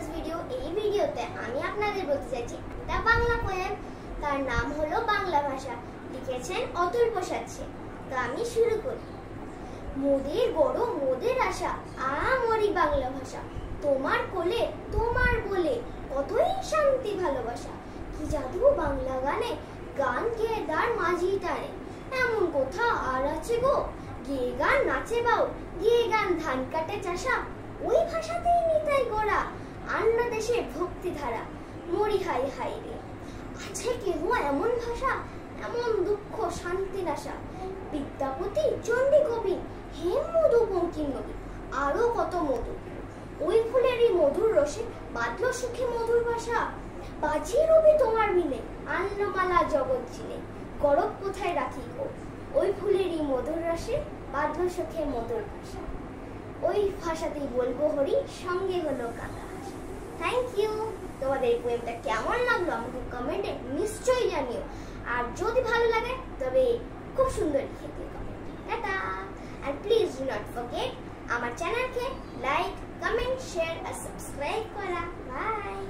This video. এই ভিডিওতে আমি আপনাদের বলতে চাইছি একটা বাংলা পোয়েম, তার নাম হলো বাংলা ভাষা, লিখেছেন অতুল প্রসাদ সেন। তো আমি শুরু করি। মোদের গরম মোদের আশা, আমারই বাংলা ভাষা, তোমার কোলে তোমার বলে কতই শান্তি ভালোবাসা। কি জাদু বাংলা গানে, গান গেয়ে তার মাঝি টানে, এমন কোথা আর আছে গো, গেয়ে গান নাচে বাউ, গেয়ে গান ধান কাটে চাষা, ওই ভাষাতেই নিতাই গোড়া, অন্য দেশে ভক্তি ধারা, মরি হাই হাই রে। আছে কেহ এমন ভাষা, এমন দুঃখ শান্তি নাশা, বিদ্যাপতি চণ্ডী কবি, হেম মধু বঙ্কিম নবী, আরো কত মধু। ওই ফুলেরই মধুর রসে বাঁধলো সুখে মধুর ভাষা, বাজিয়ে রবি তোমার মিলে, আনলো মালা জগৎ চিনে, গরব কোথায় রাখি গো, ওই ফুলেরই মধুর রসে বাঁধলো সুখে মধুর ভাষা, ওই ভাষাতেই বলবো হরি, সঙ্গে হলো কাঁদা হাসা। Thank you. তোমাদের এই পোয়েমটা কেমন লাগলো আমাকে কমেন্টে নিশ্চয়ই জানিও, আর যদি ভালো লাগে তবে খুব সুন্দর লিখে দিও কমেন্টে। টাটা। আর প্লিজ ডু নট ফরগেট আমার চ্যানেলকে লাইক, কমেন্ট, শেয়ার আর সাবস্ক্রাইব করা। বাই।